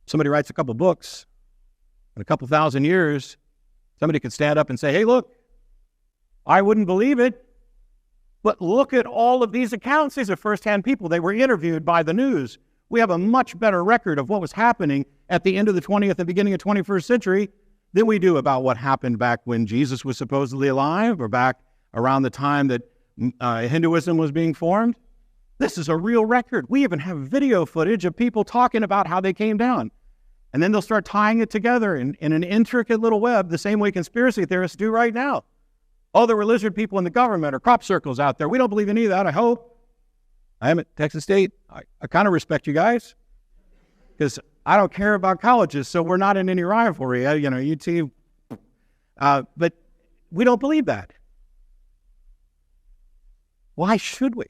Somebody writes a couple books, in a couple thousand years, somebody could stand up and say, hey, look, I wouldn't believe it, but look at all of these accounts. These are firsthand people. They were interviewed by the news. We have a much better record of what was happening at the end of the 20th and beginning of 21st century than we do about what happened back when Jesus was supposedly alive, or back around the time that Hinduism was being formed. This is a real record. We even have video footage of people talking about how they came down. And then they'll start tying it together in an intricate little web, the same way conspiracy theorists do right now. Oh, there were lizard people in the government or crop circles out there. We don't believe any of that, I hope. I am at Texas State. I kind of respect you guys because I don't care about colleges, so we're not in any rivalry. UT. But we don't believe that. Why should we?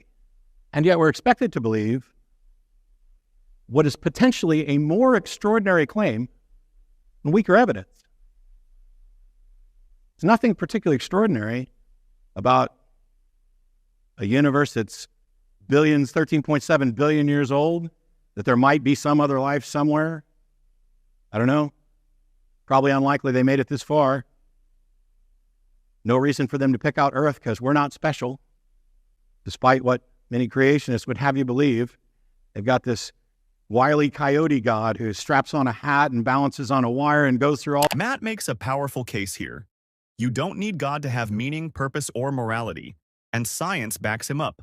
And yet we're expected to believe what is potentially a more extraordinary claim and weaker evidence. There's nothing particularly extraordinary about a universe that's billions, 13.7 billion years old, that there might be some other life somewhere. I don't know. Probably unlikely they made it this far. No reason for them to pick out Earth because we're not special, despite what many creationists would have you believe. They've got this Wile E. Coyote god who straps on a hat and balances on a wire and goes through all... Matt makes a powerful case here. You don't need God to have meaning, purpose, or morality, and science backs him up.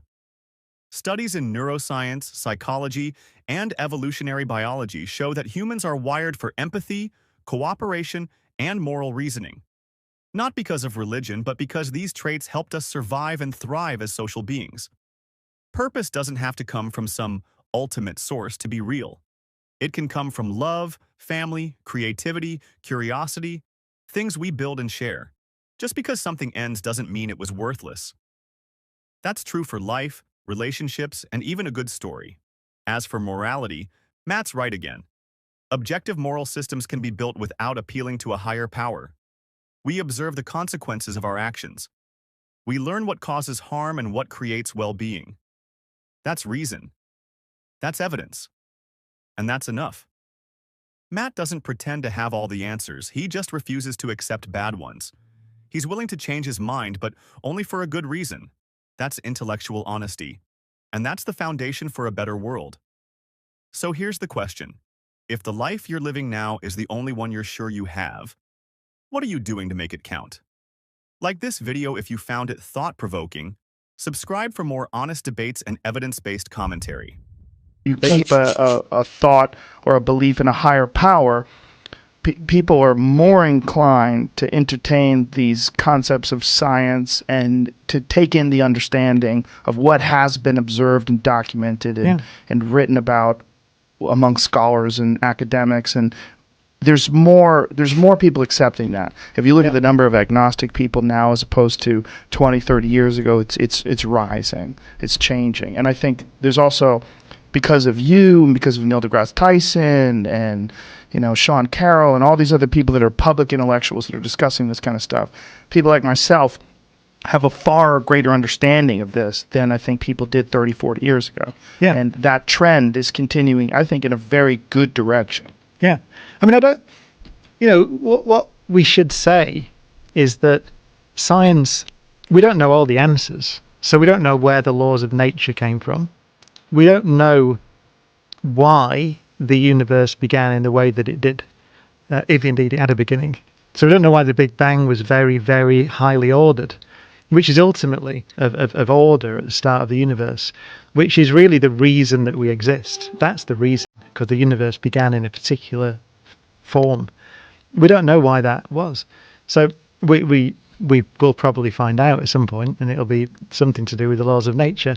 Studies in neuroscience, psychology, and evolutionary biology show that humans are wired for empathy, cooperation, and moral reasoning. Not because of religion, but because these traits helped us survive and thrive as social beings. Purpose doesn't have to come from some ultimate source to be real. It can come from love, family, creativity, curiosity, things we build and share. Just because something ends doesn't mean it was worthless. That's true for life, relationships, and even a good story. As for morality, Matt's right again. Objective moral systems can be built without appealing to a higher power. We observe the consequences of our actions. We learn what causes harm and what creates well-being. That's reason. That's evidence. And that's enough. Matt doesn't pretend to have all the answers. He just refuses to accept bad ones. He's willing to change his mind, but only for a good reason. That's intellectual honesty. And that's the foundation for a better world. So here's the question. If the life you're living now is the only one you're sure you have, what are you doing to make it count? Like this video if you found it thought-provoking. Subscribe for more honest debates and evidence-based commentary. You keep a thought or a belief in a higher power, people are more inclined to entertain these concepts of science and to take in the understanding of what has been observed and documented and written about among scholars and academics. And there's more people accepting that. If you look at the number of agnostic people now as opposed to 20, 30 years ago, it's rising, it's changing. And I think there's also, because of you and because of Neil deGrasse Tyson and Sean Carroll and all these other people that are public intellectuals that are discussing this kind of stuff, people like myself have a far greater understanding of this than I think people did 30, 40 years ago. Yeah. And that trend is continuing, I think, in a very good direction. Yeah. I mean, I don't, what we should say is that science, we don't know all the answers. So we don't know where the laws of nature came from. We don't know why the universe began in the way that it did, if indeed it had a beginning. So we don't know why the Big Bang was very, very highly ordered, which is ultimately of order at the start of the universe, which is really the reason that we exist. That's the reason, because the universe began in a particular form. We don't know why that was. So we will probably find out at some point, and it'll be something to do with the laws of nature.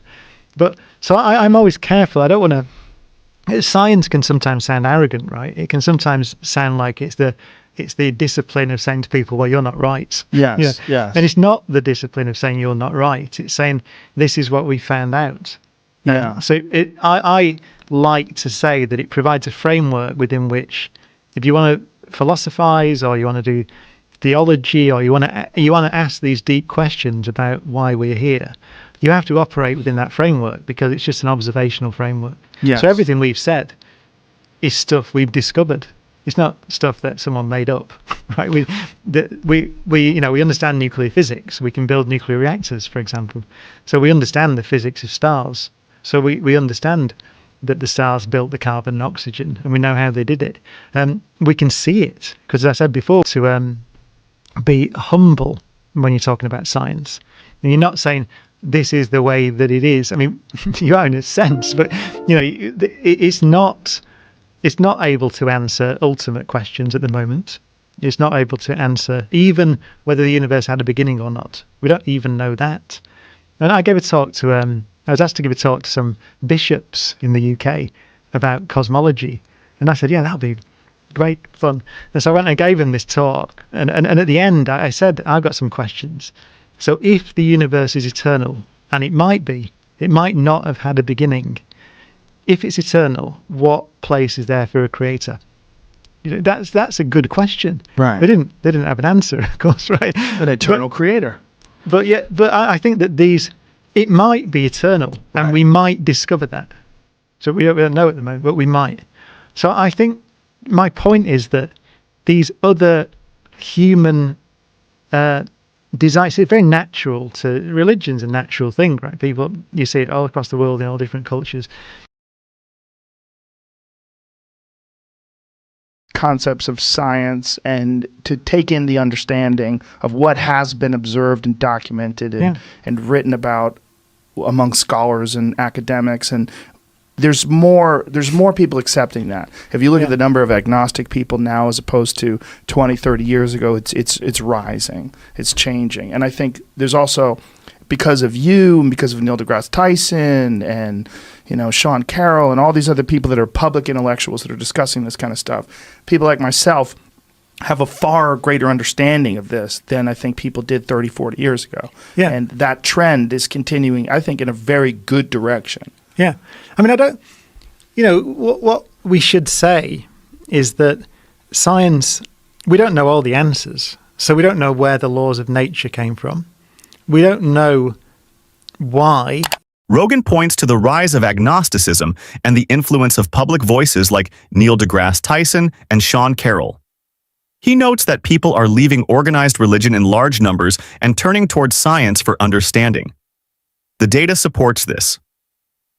But so I'm always careful. I don't want to. Science can sometimes sound arrogant, right? It can sometimes sound like it's the discipline of saying to people, well, you're not right. Yes, yes. And it's not the discipline of saying you're not right. It's saying this is what we found out. Yeah. So I like to say that it provides a framework within which, if you want to philosophize or you want to do theology or you want to ask these deep questions about why we're here, you have to operate within that framework because it's just an observational framework. Yes. So everything we've said is stuff we've discovered. It's not stuff that someone made up, right? We understand nuclear physics. We can build nuclear reactors, for example. So we understand the physics of stars. So we understand that the stars built the carbon and oxygen, and we know how they did it. We can see it because, as I said before, to be humble when you're talking about science. And you're not saying this is the way that it is. I mean, you are in a sense, but it's not able to answer ultimate questions at the moment. It's not able to answer even whether the universe had a beginning or not. We don't even know that. And I gave a talk to I was asked to give a talk to some bishops in the UK about cosmology, and I said, yeah, that'll be great fun. And so I went and gave them this talk, and at the end I said, I've got some questions. So if the universe is eternal, and it might not have had a beginning. If it's eternal, what place is there for a creator? That's a good question. Right. They didn't have an answer, of course, right? An eternal creator. But I think that it might be eternal, and we might discover that. So we don't know at the moment, but we might. So I think my point is that these other human desires, it's very natural to religion's a natural thing, right? People, you see it all across the world in all different cultures. Concepts of science and to take in the understanding of what has been observed and documented and written about among scholars and academics, and there's more people accepting that. If you look at the number of agnostic people now as opposed to 20, 30 years ago, it's rising, it's changing. And I think there's also, because of you and because of Neil deGrasse Tyson and Sean Carroll and all these other people that are public intellectuals that are discussing this kind of stuff, people like myself have a far greater understanding of this than I think people did 30, 40 years ago. Yeah. And that trend is continuing, I think, in a very good direction. Yeah. I mean, what we should say is that science, we don't know all the answers. So we don't know where the laws of nature came from. We don't know why. Rogan points to the rise of agnosticism and the influence of public voices like Neil deGrasse Tyson and Sean Carroll. He notes that people are leaving organized religion in large numbers and turning towards science for understanding. The data supports this.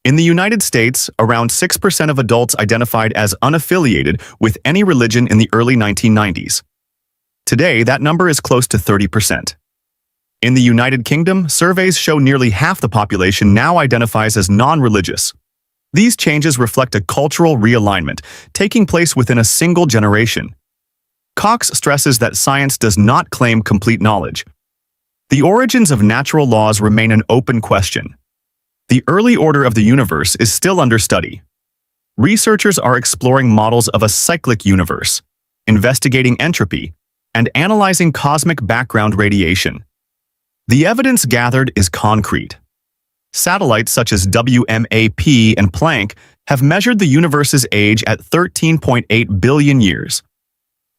In the United States, around 6% of adults identified as unaffiliated with any religion in the early 1990s. Today, that number is close to 30%. In the United Kingdom, surveys show nearly half the population now identifies as non-religious. These changes reflect a cultural realignment taking place within a single generation. Cox stresses that science does not claim complete knowledge. The origins of natural laws remain an open question. The early order of the universe is still under study. Researchers are exploring models of a cyclic universe, investigating entropy, and analyzing cosmic background radiation. The evidence gathered is concrete. Satellites such as WMAP and Planck have measured the universe's age at 13.8 billion years.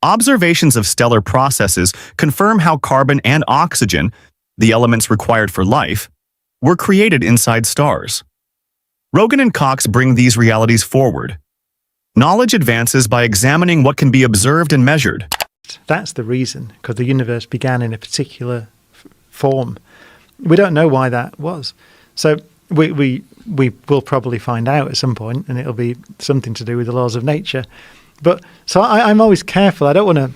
Observations of stellar processes confirm how carbon and oxygen, the elements required for life, were created inside stars. Rogan and Cox bring these realities forward. Knowledge advances by examining what can be observed and measured. That's the reason, because the universe began in a particular form. We don't know why that was. So we will probably find out at some point, and it'll be something to do with the laws of nature. But so I'm always careful. I don't want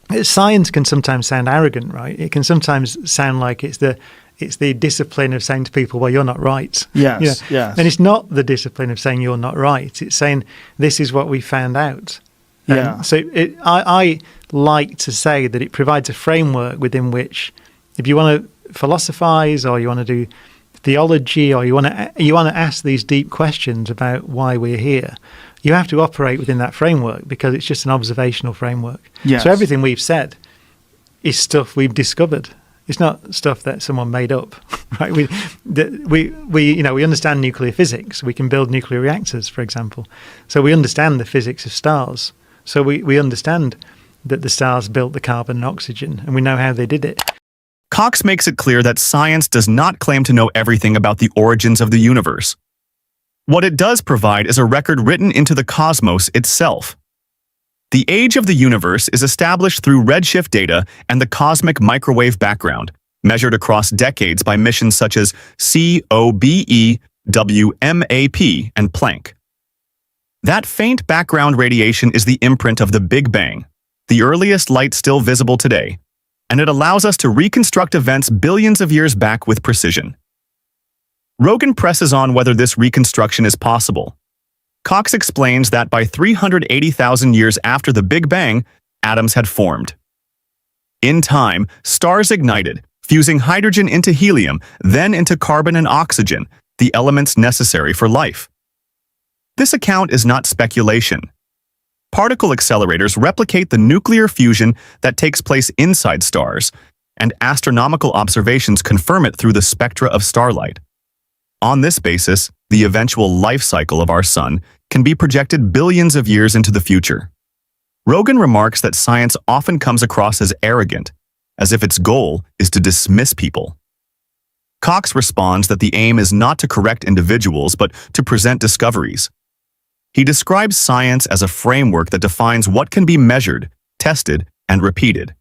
to. Science can sometimes sound arrogant, right? It can sometimes sound like it's the discipline of saying to people, well, you're not right. Yes, yes. And it's not the discipline of saying you're not right. It's saying this is what we found out. Yeah. So I like to say that it provides a framework within which, if you want to philosophize or you want to do theology or you want to ask these deep questions about why we're here, you have to operate within that framework because it's just an observational framework. Yes. So everything we've said is stuff we've discovered. It's not stuff that someone made up, right? We understand nuclear physics. We can build nuclear reactors, for example. So we understand the physics of stars. So we understand that the stars built the carbon and oxygen, and we know how they did it. Cox makes it clear that science does not claim to know everything about the origins of the universe. What it does provide is a record written into the cosmos itself. The age of the universe is established through redshift data and the cosmic microwave background, measured across decades by missions such as COBE, WMAP, and Planck. That faint background radiation is the imprint of the Big Bang, the earliest light still visible today, and it allows us to reconstruct events billions of years back with precision. Rogan presses on whether this reconstruction is possible. Cox explains that by 380,000 years after the Big Bang, atoms had formed. In time, stars ignited, fusing hydrogen into helium, then into carbon and oxygen, the elements necessary for life. This account is not speculation. Particle accelerators replicate the nuclear fusion that takes place inside stars, and astronomical observations confirm it through the spectra of starlight. On this basis, the eventual life cycle of our sun can be projected billions of years into the future. Rogan remarks that science often comes across as arrogant, as if its goal is to dismiss people. Cox responds that the aim is not to correct individuals, but to present discoveries. He describes science as a framework that defines what can be measured, tested, and repeated.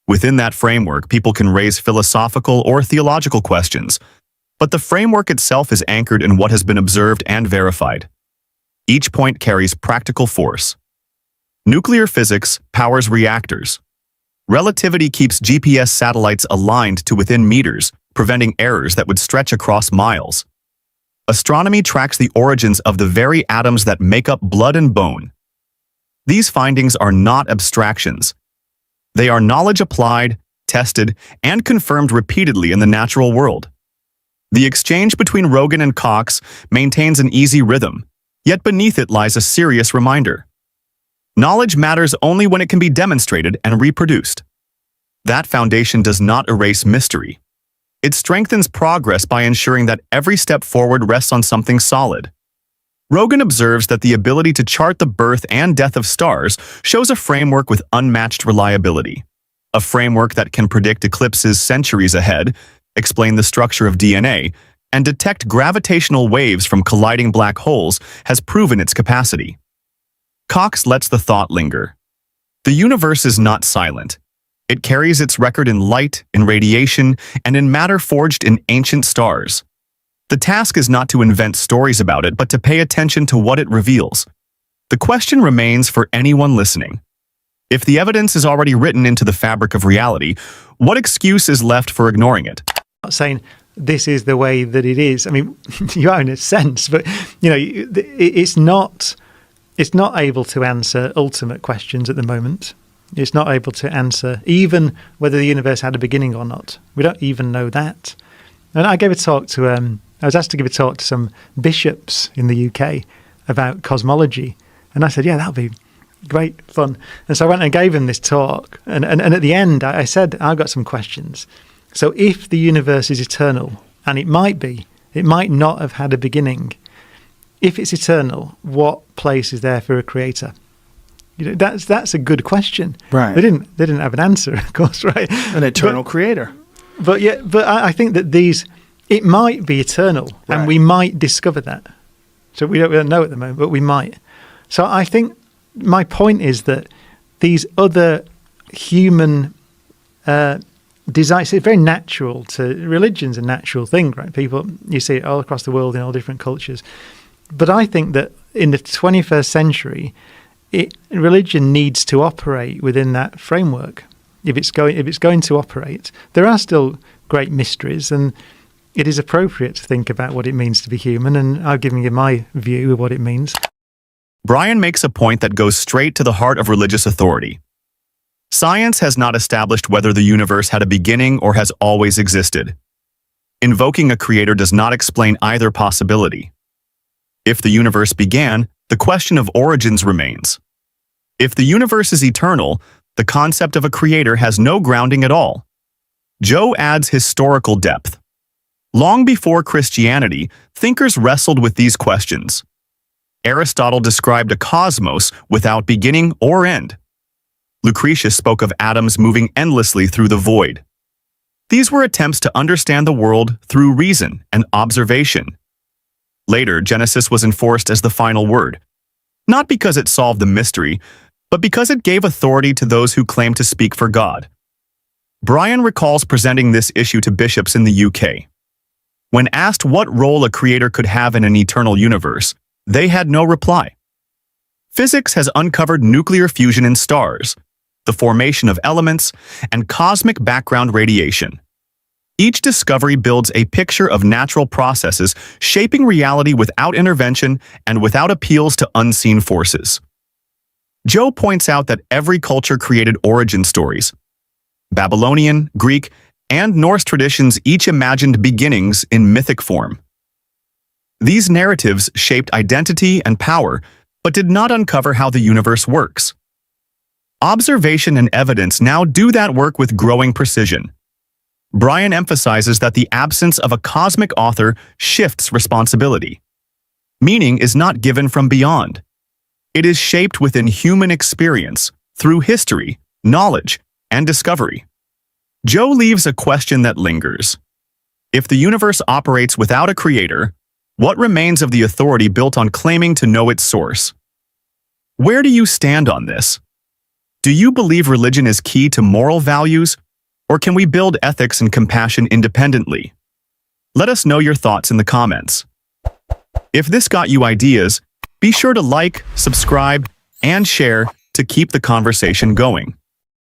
Within that framework, people can raise philosophical or theological questions, but the framework itself is anchored in what has been observed and verified. Each point carries practical force. Nuclear physics powers reactors. Relativity keeps GPS satellites aligned to within meters, preventing errors that would stretch across miles. Astronomy tracks the origins of the very atoms that make up blood and bone. These findings are not abstractions. They are knowledge applied, tested, and confirmed repeatedly in the natural world. The exchange between Rogan and Cox maintains an easy rhythm, yet beneath it lies a serious reminder. Knowledge matters only when it can be demonstrated and reproduced. That foundation does not erase mystery. It strengthens progress by ensuring that every step forward rests on something solid. Rogan observes that the ability to chart the birth and death of stars shows a framework with unmatched reliability. A framework that can predict eclipses centuries ahead, explain the structure of DNA, and detect gravitational waves from colliding black holes has proven its capacity. Cox lets the thought linger. The universe is not silent. It carries its record in light, in radiation, and in matter forged in ancient stars. The task is not to invent stories about it, but to pay attention to what it reveals. The question remains for anyone listening. If the evidence is already written into the fabric of reality, what excuse is left for ignoring it? Not saying this is the way that it is. I mean, you are in a sense, but it's not able to answer ultimate questions at the moment. It's not able to answer even whether the universe had a beginning or not. We don't even know that. And I gave a talk to, I was asked to give a talk to some bishops in the UK about cosmology. And I said, yeah, that'll be great fun. And so I went and gave him this talk. And at the end, I said, I've got some questions. So if the universe is eternal, and it might be, it might not have had a beginning. If it's eternal, what place is there for a creator? That's a good question. Right. They didn't have an answer, of course, right? An eternal creator. But I think that it might be eternal, and we might discover that. So we don't know at the moment, but we might. So I think my point is that these other human desires, it's very natural to religion's a natural thing, right? People, you see it all across the world in all different cultures. But I think that in the 21st century, religion needs to operate within that framework. If it's going to operate, there are still great mysteries, and it is appropriate to think about what it means to be human. And I've given you my view of what it means. Brian makes a point that goes straight to the heart of religious authority. Science has not established whether the universe had a beginning or has always existed. Invoking a creator does not explain either possibility. If the universe began, the question of origins remains. If the universe is eternal, the concept of a creator has no grounding at all. Joe adds historical depth. Long before Christianity, thinkers wrestled with these questions. Aristotle described a cosmos without beginning or end. Lucretius spoke of atoms moving endlessly through the void. These were attempts to understand the world through reason and observation. Later, Genesis was enforced as the final word, not because it solved the mystery, but because it gave authority to those who claimed to speak for God. Brian recalls presenting this issue to bishops in the UK. When asked what role a creator could have in an eternal universe, they had no reply. Physics has uncovered nuclear fusion in stars, the formation of elements, and cosmic background radiation. Each discovery builds a picture of natural processes shaping reality without intervention and without appeals to unseen forces. Joe points out that every culture created origin stories. Babylonian, Greek, and Norse traditions each imagined beginnings in mythic form. These narratives shaped identity and power, but did not uncover how the universe works. Observation and evidence now do that work with growing precision. Brian emphasizes that the absence of a cosmic author shifts responsibility. Meaning is not given from beyond. It is shaped within human experience, through history, knowledge, and discovery. Joe leaves a question that lingers. If the universe operates without a creator, what remains of the authority built on claiming to know its source? Where do you stand on this? Do you believe religion is key to moral values, or can we build ethics and compassion independently? Let us know your thoughts in the comments. If this got you ideas, be sure to like, subscribe, and share to keep the conversation going.